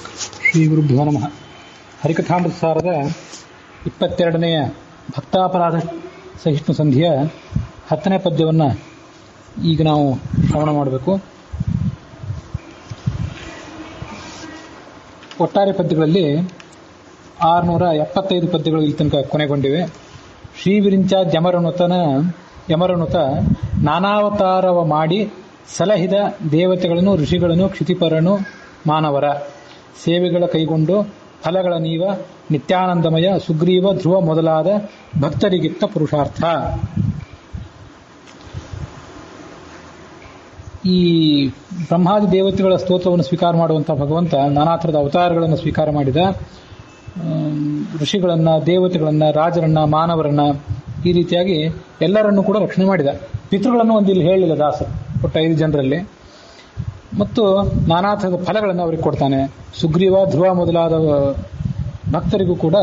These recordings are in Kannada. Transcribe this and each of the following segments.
ಶ್ರೀ ಗುರುಭ್ಯೋ ನಮಃ. ಹರಿಕಥಾಮೃತಸಾರದ 22ನೆಯ ಭಕ್ತಾಪರಾಧ ಸಹಿಷ್ಣು ಸಂಧಿಯ 10ನೇ ಪದ್ಯವನ್ನು ಈಗ ನಾವು ಶ್ರವಣ ಮಾಡಬೇಕು. ಒಟ್ಟಾರೆ ಪದ್ಯಗಳಲ್ಲಿ 675 ಪದ್ಯಗಳು ಇಲ್ಲಿ ತನಕ ಕೊನೆಗೊಂಡಿವೆ. ಶ್ರೀವಿರಿಂಚ ಯಮರನುತ ನಾನಾವತಾರವ ಮಾಡಿ ಸಲಹಿದ ದೇವತೆಗಳನ್ನು ಋಷಿಗಳನ್ನು ಕ್ಷಿತಿಪರನು ಮಾನವರ ಸೇವೆಗಳ ಕೈಗೊಂಡು ಫಲಗಳ ನೀವ ನಿತ್ಯಾನಂದಮಯ ಸುಗ್ರೀವ ಧ್ರುವ ಮೊದಲಾದ ಭಕ್ತರಿಗಿತ್ತ ಪುರುಷಾರ್ಥ. ಈ ಬ್ರಹ್ಮಾದಿ ದೇವತೆಗಳ ಸ್ತೋತ್ರವನ್ನು ಸ್ವೀಕಾರ ಮಾಡುವಂಥ ಭಗವಂತ ನಾನಾ ಥರದ ಅವತಾರಗಳನ್ನು ಸ್ವೀಕಾರ ಮಾಡಿದ. ಋಷಿಗಳನ್ನು, ದೇವತೆಗಳನ್ನು, ರಾಜರನ್ನ, ಮಾನವರನ್ನ, ಈ ರೀತಿಯಾಗಿ ಎಲ್ಲರನ್ನೂ ಕೂಡ ರಕ್ಷಣೆ ಮಾಡಿದ. ಪಿತೃಗಳನ್ನು ಒಂದಿಲ್ಲಿ ಹೇಳಿಲ್ಲ ದಾಸರು, ಒಟ್ಟು 5 ಜನರಲ್ಲಿ. ಮತ್ತು ನಾನಾ ಥರದ ಫಲಗಳನ್ನು ಅವರಿಗೆ ಕೊಡ್ತಾನೆ. ಸುಗ್ರೀವ, ಧ್ರುವ ಮೊದಲಾದ ಭಕ್ತರಿಗೂ ಕೂಡ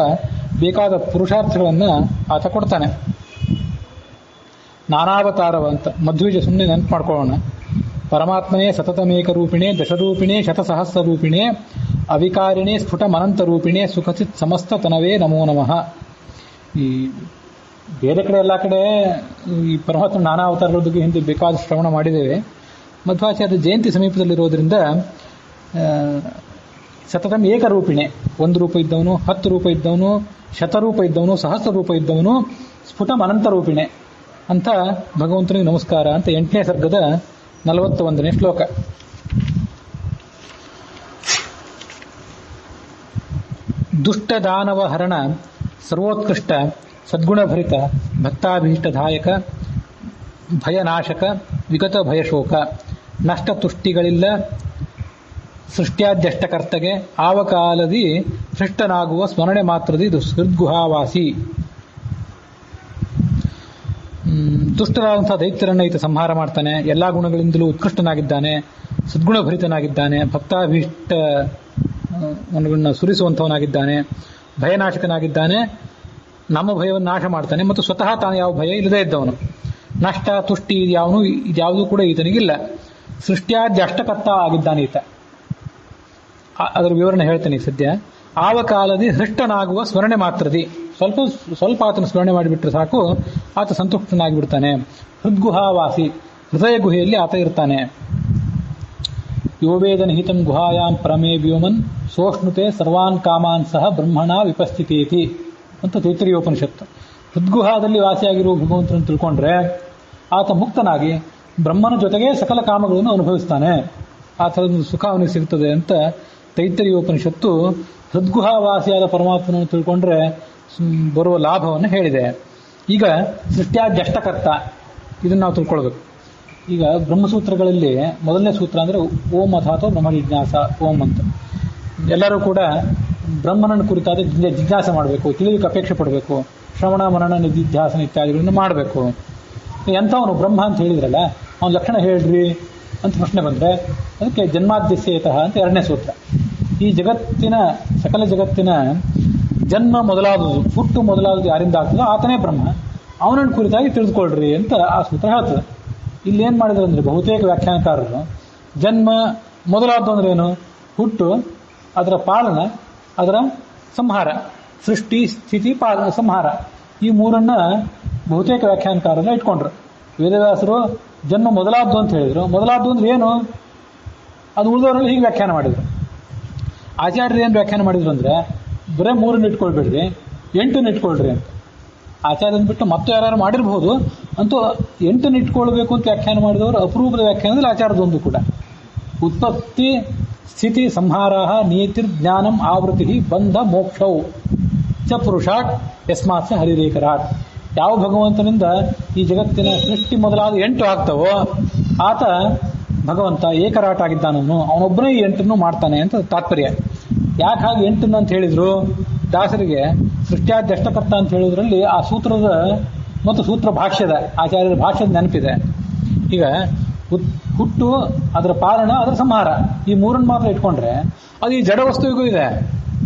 ಬೇಕಾದ ಪುರುಷಾರ್ಥಗಳನ್ನು ಆತ ಕೊಡ್ತಾನೆ. ನಾನಾವತಾರವ ಅಂತ ಮಧ್ವೀಜ ಸುಮ್ಮನೆ ನೆನಪು ಮಾಡ್ಕೊಳ್ಳೋಣ. ಪರಮಾತ್ಮನೇ ಸತತಮೇಕ ರೂಪಿಣೆ ದಶರೂಪಿಣೆ ಶತಸಹಸ್ರ ರೂಪಿಣೆ ಅವಿಕಾರಿಣೆ ಸ್ಫುಟ ಮನಂತ ರೂಪಿಣೆ ಸುಖಚಿತ್ ಸಮಸ್ತ ತನವೇ ನಮೋ ನಮಃ. ಈ ಬೇರೆ ಕಡೆ ಎಲ್ಲ ಕಡೆ ಈ ಪರಮಾತ್ಮ ನಾನಾ ಅವತಾರಗಳ ಬಗ್ಗೆ ಹಿಂದೆ ಬೇಕಾದ ಶ್ರವಣ ಮಾಡಿದ್ದೇವೆ. ಮಧ್ವಾಚಾರ್ಯ ಜಯಂತಿ ಸಮೀಪದಲ್ಲಿರೋದ್ರಿಂದ ಸತತಂ ಏಕರೂಪಿಣೆ, 1 ರೂಪ ಇದ್ದವನು, 10 ರೂಪ ಇದ್ದವನು, ಶತರೂಪ ಇದ್ದವನು, ಸಹಸ್ರ ರೂಪ ಇದ್ದವನು, ಸ್ಫುಟಂ ಅನಂತ ರೂಪಿಣೆ ಅಂತ ಭಗವಂತನಿಗೆ ನಮಸ್ಕಾರ ಅಂತ 8ನೇ ಸರ್ಗದ 41ನೇ ಶ್ಲೋಕ. ದುಷ್ಟ ದಾನವ ಹರಣ ಸರ್ವೋತ್ಕೃಷ್ಟ ಸದ್ಗುಣಭರಿತ ಭಕ್ತಾಭೀಷ್ಟದಾಯಕ ಭಯನಾಶಕ ವಿಗತ ಭಯಶೋಕ ನಷ್ಟ ತುಷ್ಟಿಗಳಿಲ್ಲ ಸೃಷ್ಟ್ಯಾದ್ಯಷ್ಟಕರ್ತಗೆ ಆವಕಾಲದಿ ಸೃಷ್ಟನಾಗುವ ಸ್ಮರಣೆ ಮಾತ್ರದಿ ಹೃದ್ಗುಹಾವಾಸಿ. ದುಷ್ಟರಾದಂತಹ ದೈತ್ಯರನ್ನ ಈತ ಸಂಹಾರ ಮಾಡ್ತಾನೆ. ಎಲ್ಲಾ ಗುಣಗಳಿಂದಲೂ ಉತ್ಕೃಷ್ಟನಾಗಿದ್ದಾನೆ, ಸದ್ಗುಣಭರಿತನಾಗಿದ್ದಾನೆ, ಭಕ್ತಾಭೀಷ್ಟವನ್ನು ಸುರಿಸುವಂಥವನಾಗಿದ್ದಾನೆ, ಭಯನಾಶಕನಾಗಿದ್ದಾನೆ, ನಮ್ಮ ಭಯವನ್ನು ನಾಶ ಮಾಡ್ತಾನೆ, ಮತ್ತು ಸ್ವತಃ ತಾನು ಯಾವ ಭಯ ಇಲ್ಲದೇ ಇದ್ದವನು. ನಷ್ಟ ತುಷ್ಟಿ ಇದ್ಯಾವುದೂ ಕೂಡ ಈತನಿಗಿಲ್ಲ. ಸೃಷ್ಟ್ಯಾದ್ಯಷ್ಟಕರ್ತ ಆಗಿದ್ದಾನೆ ಈತ. ಅದರ ವಿವರಣೆ ಹೇಳ್ತೇನೆ ಸದ್ಯ. ಆವ ಕಾಲದಿ ಹೃಷ್ಟನಾಗುವ ಸ್ಮರಣೆ ಮಾತ್ರದಿ, ಸ್ವಲ್ಪ ಆತನ ಸ್ಮರಣೆ ಮಾಡಿಬಿಟ್ರೆ ಸಾಕು, ಆತ ಸಂತುಷ್ಟನಾಗಿಬಿಡ್ತಾನೆ. ಹೃದ್ಗುಹಾವಾಸಿ, ಹೃದಯ ಗುಹೆಯಲ್ಲಿ ಆತ ಇರ್ತಾನೆ. ಯೋವೇದನ ಹಿತಂ ಗುಹಾಯಾಂ ಪ್ರಮೇ ವ್ಯೋಮನ್ ಸೋಷ್ಣುತೆ ಸರ್ವಾನ್ ಕಾಮಾನ್ ಸಹ ಬ್ರಹ್ಮಣ ವಿಪಸ್ಥಿತೇತಿ ಅಂತ ತೈತ್ರಿಯೋಪನಿಷತ್ತು. ಹೃದ್ಗುಹಾದಲ್ಲಿ ವಾಸಿಯಾಗಿರುವ ಭಗವಂತನನ್ನು ತಿಳ್ಕೊಂಡ್ರೆ ಆತ ಮುಕ್ತನಾಗಿ ಬ್ರಹ್ಮನ ಜೊತೆಗೆ ಸಕಲ ಕಾಮಗಳನ್ನು ಅನುಭವಿಸ್ತಾನೆ. ಆ ಥರದ ಸುಖ ಅವನಿಗೆ ಸಿಗ್ತದೆ ಅಂತ ತೈತ್ರಿಯೋಪನಿಷತ್ತು ಹೃದ್ಗುಹಾವಾಸಿಯಾದ ಪರಮಾತ್ಮನನ್ನು ತಿಳ್ಕೊಂಡ್ರೆ ಬರುವ ಲಾಭವನ್ನು ಹೇಳಿದೆ. ಈಗ ಸೃಷ್ಟ್ಯಾದ್ಯಷ್ಟಕರ್ತ, ಇದನ್ನು ನಾವು ತಿಳ್ಕೊಳ್ಬೇಕು. ಈಗ ಬ್ರಹ್ಮಸೂತ್ರಗಳಲ್ಲಿ ಮೊದಲನೇ ಸೂತ್ರ ಅಂದರೆ ಓಂ ಅಥಾತೋ ಬ್ರಹ್ಮ ಜಿಜ್ಞಾಸ, ಓಂ ಅಂತ. ಎಲ್ಲರೂ ಕೂಡ ಬ್ರಹ್ಮನನ್ನು ಕುರಿತಾದ ಜಿಜ್ಞಾಸೆ ಮಾಡಬೇಕು, ತಿಳಿಲಿಕ್ಕೆ ಅಪೇಕ್ಷೆ ಪಡಬೇಕು, ಶ್ರವಣ ಮನನ ನಿಧಿಧ್ಯಾಸನ ಇತ್ಯಾದಿಗಳನ್ನು ಮಾಡಬೇಕು. ಎಂಥವನು ಬ್ರಹ್ಮ ಅಂತ ಹೇಳಿದ್ರಲ್ಲ, ಅವನ ಲಕ್ಷಣ ಹೇಳ್ರಿ ಅಂತ ಪ್ರಶ್ನೆ ಬಂದರೆ ಅದಕ್ಕೆ ಜನ್ಮಾದ್ಯಸ್ಯೇತಃ ಅಂತ 2ನೇ ಸೂತ್ರ. ಈ ಜಗತ್ತಿನ ಸಕಲ ಜಗತ್ತಿನ ಜನ್ಮ ಮೊದಲಾದುದು, ಹುಟ್ಟು ಮೊದಲಾದುದು ಯಾರಿಂದ ಆಗ್ತದೋ ಆತನೇ ಬ್ರಹ್ಮ, ಅವನನ್ನು ಕುರಿತಾಗಿ ತಿಳಿದುಕೊಳ್ಳ್ರಿ ಅಂತ ಆ ಸೂತ್ರ ಹೇಳ್ತದೆ. ಇಲ್ಲೇನು ಮಾಡಿದ್ರು ಅಂದರೆ ಬಹುತೇಕ ವ್ಯಾಖ್ಯಾನಕಾರರು ಜನ್ಮ ಮೊದಲಾದ್ದು ಅಂದ್ರೆ ಏನು? ಹುಟ್ಟು, ಅದರ ಪಾಲನ, ಅದರ ಸಂಹಾರ, ಸೃಷ್ಟಿ ಸ್ಥಿತಿ ಸಂಹಾರ, ಈ 3ನ್ನ ಬಹುತೇಕ ವ್ಯಾಖ್ಯಾನಕಾರರನ್ನ ಇಟ್ಕೊಂಡ್ರು. ವೇದವ್ಯಾಸರು ಜನ್ಮ ಮೊದಲಾದ್ದು ಅಂತ ಹೇಳಿದ್ರು. ಮೊದಲಾದ್ದು ಅಂದ್ರೆ ಏನು? ಅದು ಉಳಿದವರಲ್ಲಿ ಹೀಗೆ ವ್ಯಾಖ್ಯಾನ ಮಾಡಿದ್ರು. ಆಚಾರ್ಯರು ಏನು ವ್ಯಾಖ್ಯಾನ ಮಾಡಿದ್ರು ಅಂದರೆ ಬರೀ 3 ಇಟ್ಕೊಳ್ಬೇಡ್ರಿ, 8 ಇಟ್ಕೊಳ್ರಿ ಅಂತ. ಆಚಾರ್ಯನ ಬಿಟ್ಟು ಮತ್ತೆ ಯಾರು ಮಾಡಿರ್ಬೋದು, ಅಂತೂ 8 ಇಟ್ಕೊಳ್ಬೇಕು ಅಂತ ವ್ಯಾಖ್ಯಾನ ಮಾಡಿದವರು ಅಪರೂಪದ ವ್ಯಾಖ್ಯಾನದಲ್ಲಿ ಆಚಾರದೊಂದು ಕೂಡ. ಉತ್ಪತ್ತಿ ಸ್ಥಿತಿ ಸಂಹಾರ ನೀತಿರ್ ಜ್ಞಾನಂ ಆವೃತ್ತಿ ಬಂಧ ಮೋಕ್ಷವು ಚ ಪುರುಷಾಟ್ ಯಸ್ಮಾತ್ ಹರಿರೇಕರಾಟ್. ಯಾವ ಭಗವಂತನಿಂದ ಈ ಜಗತ್ತಿನ ಸೃಷ್ಟಿ ಮೊದಲಾದ 8 ಆಗ್ತವೋ ಆತ ಭಗವಂತ ಏಕರಾಟ ಆಗಿದ್ದಾನವನು, ಅವನೊಬ್ಬನೇ ಈ 8 ಮಾಡ್ತಾನೆ ಅಂತ ತಾತ್ಪರ್ಯ. ಯಾಕೆ ಹಾಗೆ 8 ಅಂತ ಹೇಳಿದ್ರು? ದಾಸರಿಗೆ ಸೃಷ್ಟ್ಯಾದ್ಯಷ್ಟಕರ್ತ ಅಂತ ಹೇಳೋದ್ರಲ್ಲಿ ಆ ಸೂತ್ರದ ಮತ್ತು ಸೂತ್ರ ಭಾಷ್ಯದ ಆಚಾರ್ಯರ ಭಾಷ್ಯದ ನೆನಪಿದೆ. ಈಗ ಹುಟ್ಟು, ಅದರ ಪಾಲನ, ಅದರ ಸಂಹಾರ, ಈ 3 ಮಾತ್ರ ಇಟ್ಕೊಂಡ್ರೆ ಅದು ಈ ಜಡ ವಸ್ತುವಿಗೂ ಇದೆ.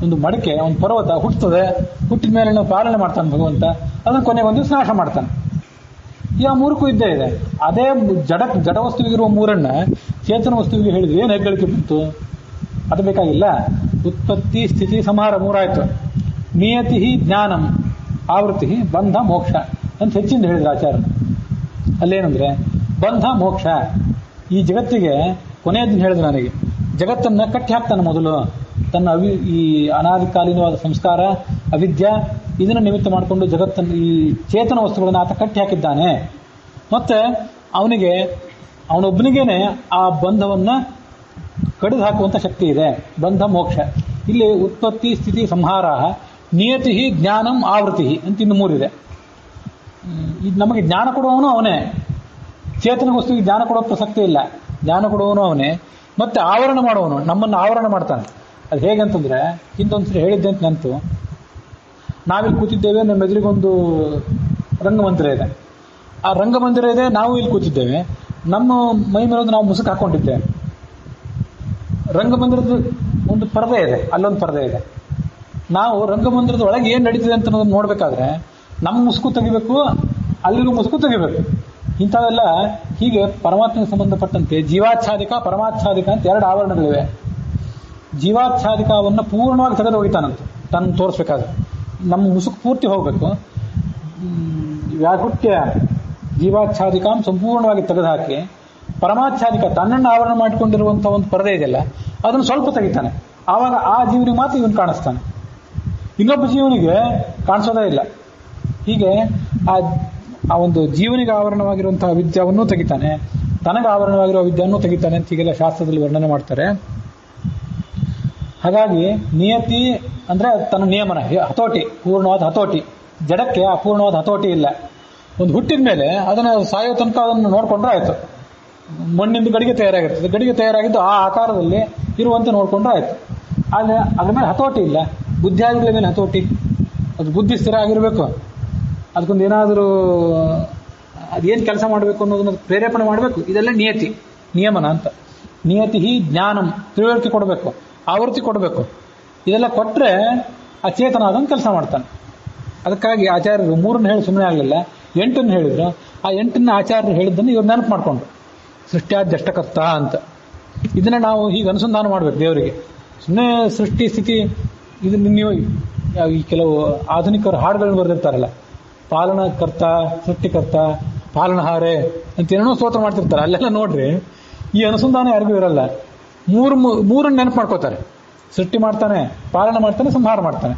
ಒಂದು ಮಡಕೆ, ಒಂದು ಪರ್ವತ ಹುಟ್ಟುತ್ತದೆ, ಹುಟ್ಟಿದ ಮೇಲೆ ನಾವು ಪಾಲನೆ ಮಾಡ್ತಾನೆ ಭಗವಂತ, ಅದನ್ನು ಕೊನೆಗೆ ಒಂದು ದಿವಸ ನಾಶ ಮಾಡ್ತಾನೆ. ಯಾವ 3ಕ್ಕೂ ಇದ್ದೇ ಇದೆ. ಅದೇ ಜಡ ವಸ್ತುವಿಗಿರುವ 3ನ್ನ ಚೇತನ ವಸ್ತುವಿಗೆ ಹೇಳಿದ್ವಿ, ಏನು ಹೆಗ್ಗಳಿಕೆ ಬಂತು? ಅದು ಬೇಕಾಗಿಲ್ಲ. ಉತ್ಪತ್ತಿ ಸ್ಥಿತಿ ಸಂಹಾರ ಮೂರಾಯ್ತು. ನಿಯತಿ ಜ್ಞಾನಂ ಆವೃತ್ತಿ ಬಂಧ ಮೋಕ್ಷ ಅಂತ ಹೆಚ್ಚಿಂದ ಹೇಳಿದ್ರು ಆಚಾರ್ಯ. ಅಲ್ಲೇನಂದ್ರೆ ಬಂಧ ಮೋಕ್ಷ. ಈ ಜಗತ್ತಿಗೆ ಕೊನೆಯದನ್ನು ಹೇಳಿದ್ರು ನನಗೆ. ಜಗತ್ತನ್ನ ಕಟ್ಟಿ ಹಾಕ್ತಾನೆ ಮೊದಲು ತನ್ನ ಈ ಅನಾದಿಕಾಲೀನವಾದ ಸಂಸ್ಕಾರ ಅವಿದ್ಯಾ ಇದನ್ನು ನಿಮಿತ್ತ ಮಾಡಿಕೊಂಡು ಜಗತ್ತನ್ನು ಈ ಚೇತನ ವಸ್ತುಗಳನ್ನು ಆತ ಕಟ್ಟಿ ಹಾಕಿದ್ದಾನೆ. ಮತ್ತೆ ಅವನಿಗೆ ಅವನೊಬ್ಬನಿಗೇನೆ ಆ ಬಂಧವನ್ನ ಕಡಿದು ಹಾಕುವಂತ ಶಕ್ತಿ ಇದೆ. ಬಂಧ ಮೋಕ್ಷ. ಇಲ್ಲಿ ಉತ್ಪತ್ತಿ ಸ್ಥಿತಿ ಸಂಹಾರ ನಿಯತಿ ಜ್ಞಾನಂ ಆವೃತ್ತಿ ಅಂತ ಇನ್ನು ಮೂರಿದೆ. ನಮಗೆ ಜ್ಞಾನ ಕೊಡುವವನು ಅವನೇ. ಚೇತನ ವಸ್ತುವಿಗೆ ಜ್ಞಾನ ಕೊಡೋ ಪ್ರಸಕ್ತಿ ಇಲ್ಲ. ಜ್ಞಾನ ಕೊಡುವವನು ಅವನೇ. ಮತ್ತೆ ಆವರಣ ಮಾಡುವವನು, ನಮ್ಮನ್ನು ಆವರಣ ಮಾಡ್ತಾನೆ. ಅದು ಹೇಗಂತಂದ್ರೆ ಹಿಂದೊಂದ್ಸರಿ ಹೇಳಿದ್ದೆ ಅಂತ ನೆನಪು. ನಾವಿಲ್ಲಿ ಕೂತಿದ್ದೇವೆ, ನಮ್ಮ ಎದುರಿಗೊಂದು ರಂಗಮಂದಿರ ಇದೆ. ಆ ರಂಗಮಂದಿರ ಇದೆ, ನಾವು ಇಲ್ಲಿ ಕೂತಿದ್ದೇವೆ. ನಮ್ಮ ಮೈ ಮೇಲೊಂದು ನಾವು ಮುಸುಕು ಹಾಕೊಂಡಿದ್ದೇವೆ. ರಂಗಮಂದಿರದ ಒಂದು ಪರದೆ ಇದೆ, ಅಲ್ಲೊಂದು ಪರದೆ ಇದೆ. ನಾವು ರಂಗಮಂದಿರದ ಒಳಗೆ ಏನು ನಡೀತಿದೆ ಅಂತ ನೋಡ್ಬೇಕಾದ್ರೆ ನಮ್ಮ ಮುಸುಕು ತೆಗಿಬೇಕು, ಅಲ್ಲಿಗೂ ಮುಸುಕು ತೆಗಿಬೇಕು. ಇಂಥವೆಲ್ಲ ಹೀಗೆ ಪರಮಾತ್ಮಕ್ಕೆ ಸಂಬಂಧಪಟ್ಟಂತೆ ಜೀವಾಚ್ಛಾದಿಕ ಪರಮಾಚ್ಛಾದಿಕ ಅಂತ ಎರಡು ಆವರಣಗಳಿವೆ. ಜೀವಾಚ್ಛಾದಿಕವನ್ನು ಪೂರ್ಣವಾಗಿ ತೆಗೆದು ಹೋಗಿತಾನಂತ ತನ್ನ ತೋರಿಸ್ಬೇಕಾದ್ರೆ. ನಮ್ಮ ಮುಸುಕು ಪೂರ್ತಿ ಹೋಗ್ಬೇಕು. ವ್ಯಾಕುಟ್ಯ ಜೀವಾಚ್ಛಾದಿಕಾಂ ಸಂಪೂರ್ಣವಾಗಿ ತೆಗೆದುಹಾಕಿ ಪರಮಾಚ್ಛಾದಿಕ ತನ್ನನ್ನು ಆವರಣ ಮಾಡಿಕೊಂಡಿರುವಂತಹ ಒಂದು ಪರದೆ ಇದೆಯಲ್ಲ ಅದನ್ನು ಸ್ವಲ್ಪ ತೆಗಿತಾನೆ. ಆವಾಗ ಆ ಜೀವನಿಗೆ ಮಾತ್ರ ಇವನು ಕಾಣಿಸ್ತಾನೆ, ಇನ್ನೊಬ್ಬ ಜೀವನಿಗೆ ಕಾಣಿಸೋದೇ ಇಲ್ಲ. ಹೀಗೆ ಆ ಒಂದು ಜೀವನಿಗೆ ಆವರಣವಾಗಿರುವಂತಹ ವಿದ್ಯಾವನ್ನೂ ತೆಗಿತಾನೆ, ತನಗೆ ಆವರಣವಾಗಿರುವ ವಿದ್ಯೆಯನ್ನು ತೆಗಿತಾನೆ ಅಂತ ಹೀಗೆಲ್ಲ ಶಾಸ್ತ್ರದಲ್ಲಿ ವರ್ಣನೆ ಮಾಡ್ತಾರೆ. ಹಾಗಾಗಿ ನಿಯತಿ ಅಂದ್ರೆ ತನ್ನ ನಿಯಮನ, ಹತೋಟಿ, ಪೂರ್ಣವಾದ ಹತೋಟಿ. ಜಡಕ್ಕೆ ಅಪೂರ್ಣವಾದ ಹತೋಟಿ ಇಲ್ಲ. ಒಂದು ಹುಟ್ಟಿದ ಮೇಲೆ ಅದನ್ನು ಸಾಯೋ ತನಕ ಅದನ್ನು ನೋಡ್ಕೊಂಡ್ರೆ ಆಯ್ತು. ಮಣ್ಣಿಂದ ಗಡಿಗೆ ತಯಾರಾಗಿರ್ತದೆ, ಗಡಿಗೆ ತಯಾರಾಗಿದ್ದು ಆ ಆಕಾರದಲ್ಲಿ ಇರುವಂತೆ ನೋಡ್ಕೊಂಡ್ರೆ ಆಯ್ತು. ಆದರೆ ಅದ್ರ ಮೇಲೆ ಹತೋಟಿ ಇಲ್ಲ. ಬುದ್ಧಿಯಾಗಿಗಳ ಮೇಲೆ ಹತೋಟಿ. ಅದು ಬುದ್ಧಿ ಸ್ಥಿರ ಆಗಿರಬೇಕು. ಅದಕ್ಕೊಂದು ಏನಾದರೂ ಅದೇನು ಕೆಲಸ ಮಾಡಬೇಕು ಅನ್ನೋದನ್ನ ಪ್ರೇರೇಪಣೆ ಮಾಡಬೇಕು. ಇದೆಲ್ಲ ನಿಯತಿ, ನಿಯಮನ ಅಂತ. ನಿಯತಿ ಜ್ಞಾನಂ, ತಿಳುವಳಿಕೆ ಕೊಡಬೇಕು, ಆವೃತ್ತಿ ಕೊಡಬೇಕು. ಇದೆಲ್ಲ ಕೊಟ್ಟರೆ ಆ ಚೇತನ ಅದನ್ನು ಕೆಲಸ ಮಾಡ್ತಾನೆ. ಅದಕ್ಕಾಗಿ ಆಚಾರ್ಯರು 3 ಹೇಳಿ ಸುಮ್ಮನೆ ಆಗಲಿಲ್ಲ, 8 ಹೇಳಿದ್ರು. ಆ 8 ಆಚಾರ್ಯರು ಹೇಳಿದ್ದನ್ನು ಇವ್ರು ನೆನಪು ಮಾಡಿಕೊಂಡ್ರು. ಸೃಷ್ಟ್ಯಾದ್ಯಷ್ಟಕರ್ತ ಅಂತ. ಇದನ್ನ ನಾವು ಹೀಗೆ ಅನುಸಂಧಾನ ಮಾಡಬೇಕು ದೇವರಿಗೆ. ಸುಮ್ಮನೆ ಸೃಷ್ಟಿ ಸ್ಥಿತಿ ಇದನ್ನ ನೀವು ಈ ಕೆಲವು ಆಧುನಿಕರು ಹಾಡುಗಳನ್ನು ಬರೆದಿರ್ತಾರಲ್ಲ, ಪಾಲನಕರ್ತ, ಸೃಷ್ಟಿಕರ್ತ, ಪಾಲನಹಾರೆ ಅಂತ ಏನೇನೋ ಸ್ತೋತ್ರ ಮಾಡ್ತಿರ್ತಾರೆ. ಅಲ್ಲೆಲ್ಲ ನೋಡ್ರಿ ಈ ಅನುಸಂಧಾನ ಯಾರಿಗೂ ಇರಲ್ಲ. ಮೂರನ್ನು ನೆನಪು ಮಾಡ್ಕೋತಾರೆ. ಸೃಷ್ಟಿ ಮಾಡ್ತಾನೆ, ಪಾಲನೆ ಮಾಡ್ತಾನೆ, ಸಂಹಾರ ಮಾಡ್ತಾನೆ.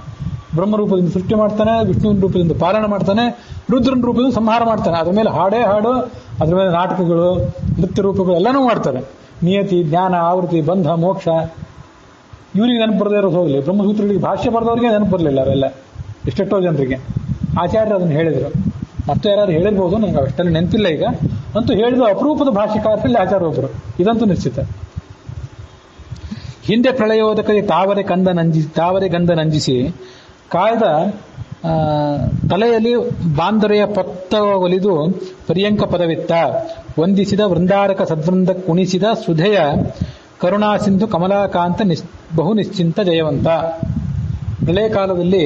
ಬ್ರಹ್ಮರೂಪದಿಂದ ಸೃಷ್ಟಿ ಮಾಡ್ತಾನೆ, ವಿಷ್ಣುವಿನ ರೂಪದಿಂದ ಪಾಲನೆ ಮಾಡ್ತಾನೆ, ರುದ್ರನ ರೂಪದಿಂದ ಸಂಹಾರ ಮಾಡ್ತಾನೆ. ಅದ್ರ ಮೇಲೆ ಹಾಡೇ ಹಾಡು, ಅದ್ರ ಮೇಲೆ ನಾಟಕಗಳು, ನೃತ್ಯ ರೂಪಗಳು ಎಲ್ಲನೂ ಮಾಡ್ತಾರೆ. ನಿಯತಿ, ಜ್ಞಾನ, ಆವೃತ್ತಿ, ಬಂಧ, ಮೋಕ್ಷ. ಇವರಿಗೆ ನೆನಪು ಬರದೇ ಇರೋದು ಹೋಗಲಿ, ಬ್ರಹ್ಮಸೂತ್ರಗಳಿಗೆ ಭಾಷ್ಯ ಬರೆದವರಿಗೆ ನೆನಪು ಬರಲಿಲ್ಲ ಅವೆಲ್ಲ, ಎಷ್ಟೆಷ್ಟೋ ಜನರಿಗೆ. ಆಚಾರ್ಯರು ಅದನ್ನು ಹೇಳಿದರು. ಮತ್ತೆ ಯಾರು ಹೇಳಿರ್ಬೋದು, ನನಗೆ ಅಷ್ಟೆಲ್ಲ ನೆನಪಿಲ್ಲ ಈಗ. ಅಂತೂ ಹೇಳಿದ್ರು ಅಪರೂಪದ ಭಾಷಿಕಾರರಲ್ಲಿ ಆಚಾರ್ಯ ಒಬ್ಬರು, ಇದಂತೂ ನಿಶ್ಚಿತ. ಹಿಂದೆ ಪ್ರಳಯೋದಕಕ್ಕೆ ತಾವರೆ ಗಂಧ ನಂಜಿಸಿ ಕಾಯ್ದ ತಲೆಯಲ್ಲಿ ಬಾಂದರೆಯ ಪತ್ತ ಒಲಿದು ಪರ್ಯಂಕ ಪದವಿತ್ತ ವಂದಿಸಿದ ವೃಂದಾರಕ ಸದ್ವೃಂದ ಕುಣಿಸಿದ ಸುಧೆಯ ಕರುಣಾಸಿಂಧು ಕಮಲಾಕಾಂತ ಬಹು ನಿಶ್ಚಿಂತ ಜಯವಂತ. ಪ್ರಳಯ ಕಾಲದಲ್ಲಿ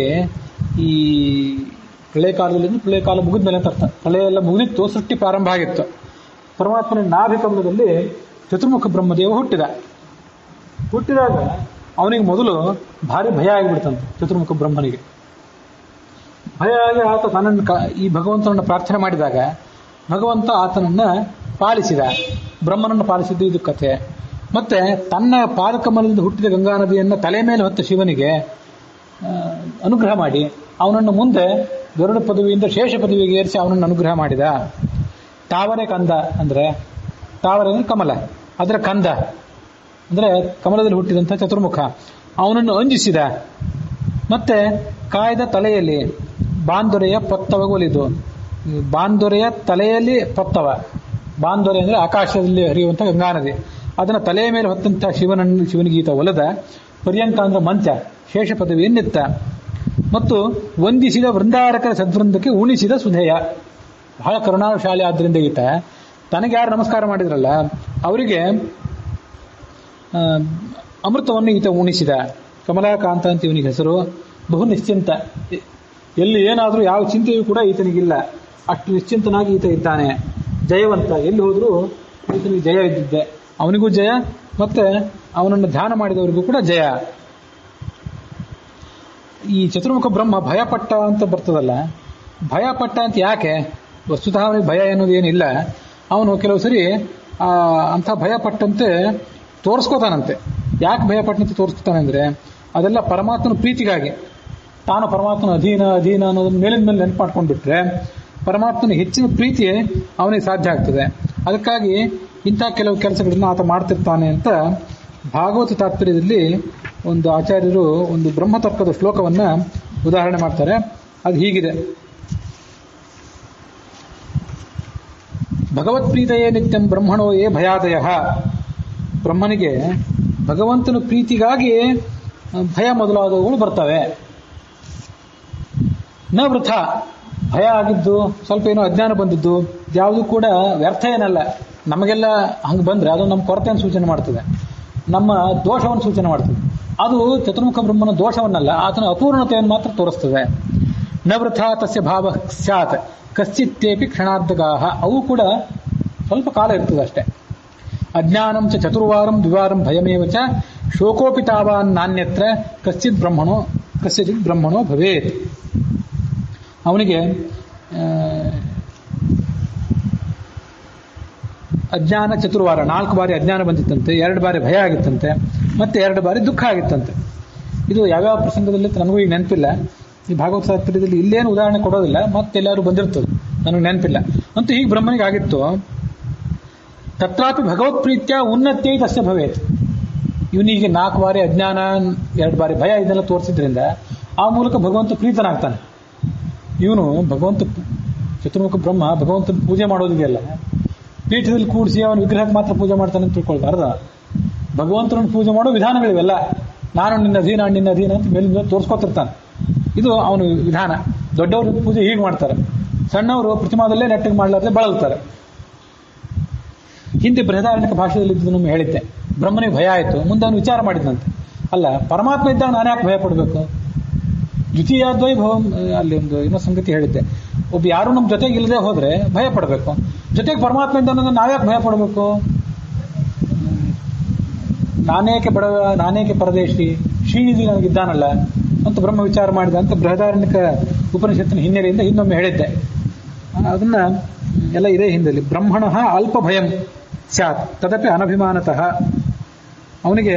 ಪ್ರಳಯ ಕಾಲ ಮುಗಿದ್ಮೇಲೆ ಅಂತ ಅರ್ಥ. ಪ್ರಳಯ ಎಲ್ಲ ಮುಗಿದಿತ್ತು, ಸೃಷ್ಟಿ ಪ್ರಾರಂಭ ಆಗಿತ್ತು. ಪರಮಾತ್ಮನ ನಾಭಿಕಮಲದಲ್ಲಿ ಚತುರ್ಮುಖ ಬ್ರಹ್ಮದೇವ ಹುಟ್ಟಿದಾಗ ಅವನಿಗೆ ಮೊದಲು ಭಾರಿ ಭಯ ಆಗಿಬಿಡ್ತಂತೆ. ಚತುರ್ಮುಖ ಬ್ರಹ್ಮನಿಗೆ ಭಯ ಆಗಿ ಆತ ತನ್ನನ್ನು ಈ ಭಗವಂತನನ್ನು ಪ್ರಾರ್ಥನೆ ಮಾಡಿದಾಗ ಭಗವಂತ ಆತನನ್ನ ಪಾಲಿಸಿದ. ಬ್ರಹ್ಮನನ್ನು ಪಾಲಿಸಿದ್ದು ಇದು ಕಥೆ. ಮತ್ತೆ ತನ್ನ ಪಾದಕಮಲದಿಂದ ಹುಟ್ಟಿದ ಗಂಗಾ ನದಿಯನ್ನು ತಲೆ ಮೇಲೆ ಹೊತ್ತ ಶಿವನಿಗೆ ಅನುಗ್ರಹ ಮಾಡಿ ಅವನನ್ನು ಮುಂದೆ ಗರುಡ ಪದವಿಯಿಂದ ಶೇಷ ಪದವಿಗೆ ಏರಿಸಿ ಅವನನ್ನು ಅನುಗ್ರಹ ಮಾಡಿದ. ತಾವರೆ ಕಂದ ಅಂದ್ರೆ, ತಾವರೆ ಅಂದ್ರೆ ಕಮಲ, ಅದರ ಕಂದ ಅಂದ್ರೆ ಕಮಲದಲ್ಲಿ ಹುಟ್ಟಿದಂಥ ಚತುರ್ಮುಖ, ಅವನನ್ನು ಅಂಜಿಸಿದ. ಮತ್ತೆ ಕಾಯ್ದ ತಲೆಯಲ್ಲಿ ಬಾಂದೊರೆಯ ಪತ್ತವ ಒಲಿದು, ಬಾಂದೊರೆಯ ತಲೆಯಲ್ಲಿ ಪತ್ತವ, ಬಾಂದೊರೆ ಅಂದ್ರೆ ಆಕಾಶದಲ್ಲಿ ಹರಿಯುವಂಥ ಗಂಗಾ ನದಿ, ಅದನ್ನ ತಲೆಯ ಮೇಲೆ ಹೊತ್ತಂಥ ಶಿವನಿಗೆ ಈತ ಒಲದ. ಪರ್ಯಂಕ ಅಂದ್ರೆ ಮಂಚ, ಶೇಷ ಪದವಿಯನ್ನಿತ್ತ. ಮತ್ತು ವಂದಿಸಿದ ವೃಂದಾರಕರ ಸದ್ವೃಂದಕ್ಕೆ ಉಣಿಸಿದ ಸುಧೆಯ. ಬಹಳ ಕರುಣಾಶಾಲಿ ಆದ್ದರಿಂದ ಈತ ತನಗೆ ಯಾರು ನಮಸ್ಕಾರ ಮಾಡಿದ್ರಲ್ಲ ಅವರಿಗೆ ಅಮೃತವನ್ನು ಈತ ಉಣಿಸಿದ. ಕಮಲಾಕಾಂತ ಅಂತ ಇವನಿಗೆ ಹೆಸರು. ಬಹು ನಿಶ್ಚಿಂತ, ಎಲ್ಲಿ ಏನಾದರೂ ಯಾವ ಚಿಂತೆಯೂ ಕೂಡ ಈತನಿಗಿಲ್ಲ, ಅಷ್ಟು ನಿಶ್ಚಿಂತನಾಗಿ ಈತ ಇದ್ದಾನೆ. ಜಯವಂತ, ಎಲ್ಲಿ ಹೋದರೂ ಈತನಿಗೆ ಜಯ ಇದ್ದಿದ್ದೆ. ಅವನಿಗೂ ಜಯ, ಮತ್ತೆ ಅವನನ್ನು ಧ್ಯಾನ ಮಾಡಿದವರಿಗೂ ಕೂಡ ಜಯ. ಈ ಚತುರ್ಮುಖ ಬ್ರಹ್ಮ ಭಯಪಟ್ಟ ಅಂತ ಬರ್ತದಲ್ಲ, ಭಯಪಟ್ಟ ಅಂತ ಯಾಕೆ? ವಸ್ತುತಃ ಅವನಿಗೆ ಭಯ ಅನ್ನೋದು ಏನಿಲ್ಲ. ಅವನು ಕೆಲವು ಸರಿ ಅಂಥ ಭಯಪಟ್ಟಂತೆ ತೋರಿಸ್ಕೋತಾನಂತೆ. ಯಾಕೆ ಭಯಪಟ್ಟಂತೆ ತೋರಿಸ್ತಾನೆ ಅಂದ್ರೆ ಅದೆಲ್ಲ ಪರಮಾತ್ಮನ ಪ್ರೀತಿಗಾಗಿ. ತಾನು ಪರಮಾತ್ಮನ ಅಧೀನ ಅಧೀನ ಅನ್ನೋದನ್ನ ಮೇಲಿನ ಮೇಲೆ ನೆನಪು ಮಾಡ್ಕೊಂಡ್ಬಿಟ್ರೆ ಪರಮಾತ್ಮನ ಹೆಚ್ಚಿನ ಪ್ರೀತಿ ಅವನಿಗೆ ಸಾಧ್ಯ ಆಗ್ತದೆ. ಅದಕ್ಕಾಗಿ ಇಂಥ ಕೆಲವು ಕೆಲಸಗಳನ್ನ ಆತ ಮಾಡ್ತಿರ್ತಾನೆ ಅಂತ ಭಾಗವತ ತಾತ್ಪರ್ಯದಲ್ಲಿ ಒಂದು ಆಚಾರ್ಯರು ಒಂದು ಬ್ರಹ್ಮತರ್ಕದ ಶ್ಲೋಕವನ್ನ ಉದಾಹರಣೆ ಮಾಡ್ತಾರೆ. ಅದು ಹೀಗಿದೆ: ಭಗವತ್ಪ್ರೀತಯೇ ನಿತ್ಯಂ ಬ್ರಹ್ಮಣೋ ಯೇ ಭಯಾದಯ. ಬ್ರಹ್ಮನಿಗೆ ಭಗವಂತನ ಪ್ರೀತಿಗಾಗಿ ಭಯ ಮೊದಲಾದವುಗಳು ಬರ್ತವೆ. ನ ವೃಥ, ಭಯ ಆಗಿದ್ದು ಸ್ವಲ್ಪ ಏನೋ ಅಜ್ಞಾನ ಬಂದಿದ್ದು ಯಾವುದು ಕೂಡ ವ್ಯರ್ಥ ಏನಲ್ಲ. ನಮಗೆಲ್ಲ ಹಂಗೆ ಬಂದ್ರೆ ಅದು ನಮ್ಮ ಕೊರತೆಯನ್ನು ಸೂಚನೆ ಮಾಡ್ತದೆ, ನಮ್ಮ ದೋಷವನ್ನು ಸೂಚನೆ ಮಾಡ್ತದೆ. ಅದು ಚತುರ್ಮುಖ ಬ್ರಹ್ಮನ ದೋಷವನ್ನಲ್ಲ, ಆತನ ಅಪೂರ್ಣತೆಯನ್ನು ಮಾತ್ರ ತೋರಿಸ್ತದೆ. ನ ವೃಥ ತಸ್ಯ ಭಾವ ಸ್ಯಾತ್ ಕಶ್ಚಿತ್ತೇಪಿ ಕ್ಷಣಾರ್ಧಗಾಹ. ಅವು ಕೂಡ ಸ್ವಲ್ಪ ಕಾಲ ಇರ್ತದೆ ಅಷ್ಟೇ. ಅಜ್ಞಾನಂ ಚ ಚತುರ್ವಾರಂ ದ್ವಿವಾರಂ ಭಯಮೇವ ಚ ಶೋಕೋಪಿ ತಾವಾನ್ ನಾನ್ಯತ್ರ ಕಶ್ಚಿತ್ ಬ್ರಹ್ಮಣೋ ಭವೇತ್. ಅವನಿಗೆ ಅಜ್ಞಾನ ಚತುರ್ವಾರ 4 ಬಾರಿ ಅಜ್ಞಾನ ಬಂದಿತ್ತಂತೆ, 2 ಬಾರಿ ಭಯ ಆಗಿತ್ತಂತೆ, ಮತ್ತೆ 2 ಬಾರಿ ದುಃಖ ಆಗಿತ್ತಂತೆ. ಇದು ಯಾವ್ಯಾವ ಪ್ರಸಂಗದಲ್ಲಿ ನನಗೂ ಈಗ ನೆನಪಿಲ್ಲ. ಈ ಭಾಗವತ ತಾತ್ಪರ್ಯದಲ್ಲಿ ಇಲ್ಲೇನು ಉದಾಹರಣೆ ಕೊಡೋದಿಲ್ಲ, ಮತ್ತೆ ಎಲ್ಲರೂ ಬಂದಿರ್ತದೆ, ನನಗೆ ನೆನಪಿಲ್ಲ. ಅಂತೂ ಹೀಗೆ ಬ್ರಹ್ಮನಿಗೆ ಆಗಿತ್ತು. ತತ್ರಾಪಿ ಭಗವತ್ ಪ್ರೀತ್ಯ ಉನ್ನತ್ಯೈ ತಸ್ಯ ಭವೇತ್. ಇವನಿಗೆ 4 ಬಾರಿ ಅಜ್ಞಾನ 2 ಬಾರಿ ಭಯ ಇದನ್ನೆಲ್ಲ ತೋರಿಸಿದ್ರಿಂದ ಆ ಮೂಲಕ ಭಗವಂತ ಪ್ರೀತನಾಗ್ತಾನೆ. ಇವನು ಭಗವಂತ ಚತುರ್ಮುಖ ಬ್ರಹ್ಮ ಭಗವಂತನ ಪೂಜೆ ಮಾಡೋದಿದೆಯಲ್ಲ, ಪೀಠದಲ್ಲಿ ಕೂಡಿಸಿ ಅವನ ವಿಗ್ರಹಕ್ಕೆ ಮಾತ್ರ ಪೂಜೆ ಮಾಡ್ತಾನೆ ಅಂತ ತಿಳ್ಕೊಳ್ಬಾರ್ದ. ಭಗವಂತನನ್ನು ಪೂಜೆ ಮಾಡೋ ವಿಧಾನಗಳಿವೆಲ್ಲ. ನಾನು ನಿನ್ನ ಅಧೀನ ಅಂತ ಮೇಲಿಂದ ತೋರಿಸ್ಕೊತಿರ್ತಾನೆ. ಇದು ಅವನ ವಿಧಾನ. ದೊಡ್ಡವರು ಪೂಜೆ ಹೀಗೆ ಮಾಡ್ತಾರೆ, ಸಣ್ಣವರು ಪ್ರತಿಮಾದಲ್ಲೇ ನೆಟ್ಟಿಗೆ ಮಾಡಲಾರ್ದೆ ಬಳಲ್ತಾರೆ. ಹಿಂದೆ ಬೃಹದಾರಣ್ಯಕ ಭಾಷೆಯಲ್ಲಿ ಇದ್ದನ್ನು ಹೇಳಿದ್ದೆ. ಬ್ರಹ್ಮನಿಗೆ ಭಯ ಆಯಿತು, ಮುಂದೆ ಅವನು ವಿಚಾರ ಮಾಡಿದಂತೆ, ಅಲ್ಲ ಪರಮಾತ್ಮ ಇದ್ದಾಗ ನಾನು ಯಾಕೆ ಭಯ ಪಡಬೇಕು? ದ್ವಿತೀಯಾದ್ವೈ ಭವಂ ಅಲ್ಲಿ ಒಂದು ಇನ್ನೋ ಸಂಗತಿ ಹೇಳಿದ್ದೆ. ಒಬ್ಬ ಯಾರು ನಮ್ಮ ಜೊತೆಗೆ ಇಲ್ಲದೆ ಹೋದ್ರೆ ಭಯ ಪಡಬೇಕು, ಜೊತೆಗೆ ಪರಮಾತ್ಮ ಇದ್ದ ನಾವ್ಯಾಕೆ ಭಯ ಪಡಬೇಕು? ನಾನೇಕೆ ಪರದೇಶಿ ಶ್ರೀನಿಧಿ ನನಗಿದ್ದಾನಲ್ಲ ಅಂತ ಬ್ರಹ್ಮ ವಿಚಾರ ಮಾಡಿದ ಅಂತ ಬೃಹದಾರಣ್ಯಕ ಉಪನಿಷತ್ತಿನ ಹಿನ್ನೆಲೆಯಿಂದ ಇನ್ನೊಮ್ಮೆ ಹೇಳಿದ್ದೆ. ಅದನ್ನ ಎಲ್ಲ ಇದೆ ಹಿಂದಲ್ಲಿ. ಬ್ರಹ್ಮಣ ಅಲ್ಪ ಭಯಂ ಸ್ಯಾತ್ ತದಪಿ ಅನಭಿಮಾನತಃ. ಅವನಿಗೆ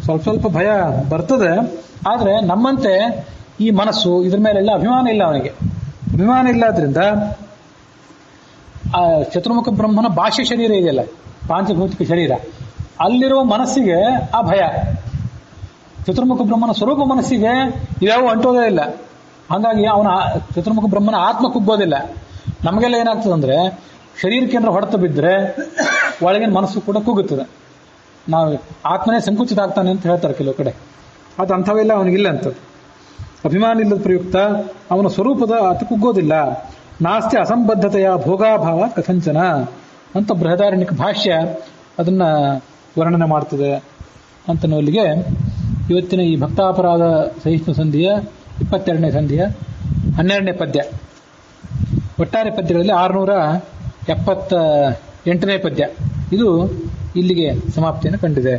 ಸ್ವಲ್ಪ ಭಯ ಬರ್ತದೆ, ಆದ್ರೆ ನಮ್ಮಂತೆ ಈ ಮನಸ್ಸು ಇದ್ರ ಮೇಲೆಲ್ಲ ಅಭಿಮಾನ ಇಲ್ಲ. ಅವನಿಗೆ ಅಭಿಮಾನ ಇಲ್ಲಾದ್ರಿಂದ ಆ ಚತುರ್ಮುಖ ಬ್ರಹ್ಮನ ಬಾಹ್ಯ ಶರೀರ ಇದೆಯಲ್ಲ, ಪಾಂಚಭೌತಿಕ ಶರೀರ, ಅಲ್ಲಿರುವ ಮನಸ್ಸಿಗೆ ಆ ಭಯ. ಚತುರ್ಮುಖ ಬ್ರಹ್ಮನ ಸ್ವರೂಪ ಮನಸ್ಸಿಗೆ ಇವ್ಯಾವು ಅಂಟೋದೇ ಇಲ್ಲ. ಹಾಗಾಗಿ ಅವನ ಚತುರ್ಮುಖ ಬ್ರಹ್ಮನ ಆತ್ಮ ಕುಗ್ಗೋದಿಲ್ಲ. ನಮಗೆಲ್ಲ ಏನಾಗ್ತದಂದ್ರೆ ಶರೀರಕ್ಕೆ ಏನಾರ ಹೊಡೆತ ಬಿದ್ದರೆ ಒಳಗಿನ ಮನಸ್ಸು ಕೂಡ ಕುಗ್ಗುತ್ತದೆ. ನಾವು ಆತ್ಮನೇ ಸಂಕುಚಿತ ಆಗ್ತಾನೆ ಅಂತ ಹೇಳ್ತಾರೆ ಕೆಲವು ಕಡೆ. ಅದು ಅಂಥವೆಲ್ಲ ಅವನಿಗಿಲ್ಲ ಅಂತದ್ದು. ಅಭಿಮಾನ ಇಲ್ಲದ ಪ್ರಯುಕ್ತ ಅವನ ಸ್ವರೂಪದ ಅತಿ ಕುಗ್ಗೋದಿಲ್ಲ. ನಾಸ್ತಿ ಅಸಂಬದ್ಧತೆಯ ಭೋಗಾಭಾವ ಕಥಂಚನ ಅಂತ ಬೃಹದಾರಣ್ಯಕ ಭಾಷ್ಯ ಅದನ್ನ ವರ್ಣನೆ ಮಾಡ್ತದೆ. ಅಂತನಲ್ಲಿಗೆ ಇವತ್ತಿನ ಈ ಭಕ್ತಾಪರಾಧ ಸಹಿಷ್ಣು ಸಂಧಿಯ 22ನೇ ಸಂಧಿಯ 12ನೇ ಪದ್ಯ, ಒಟ್ಟಾರೆ ಪದ್ಯಗಳಲ್ಲಿ 678ನೇ ಪದ್ಯ ಇದು ಇಲ್ಲಿಗೆ ಸಮಾಪ್ತಿಯನ್ನು ಕಂಡಿದೆ.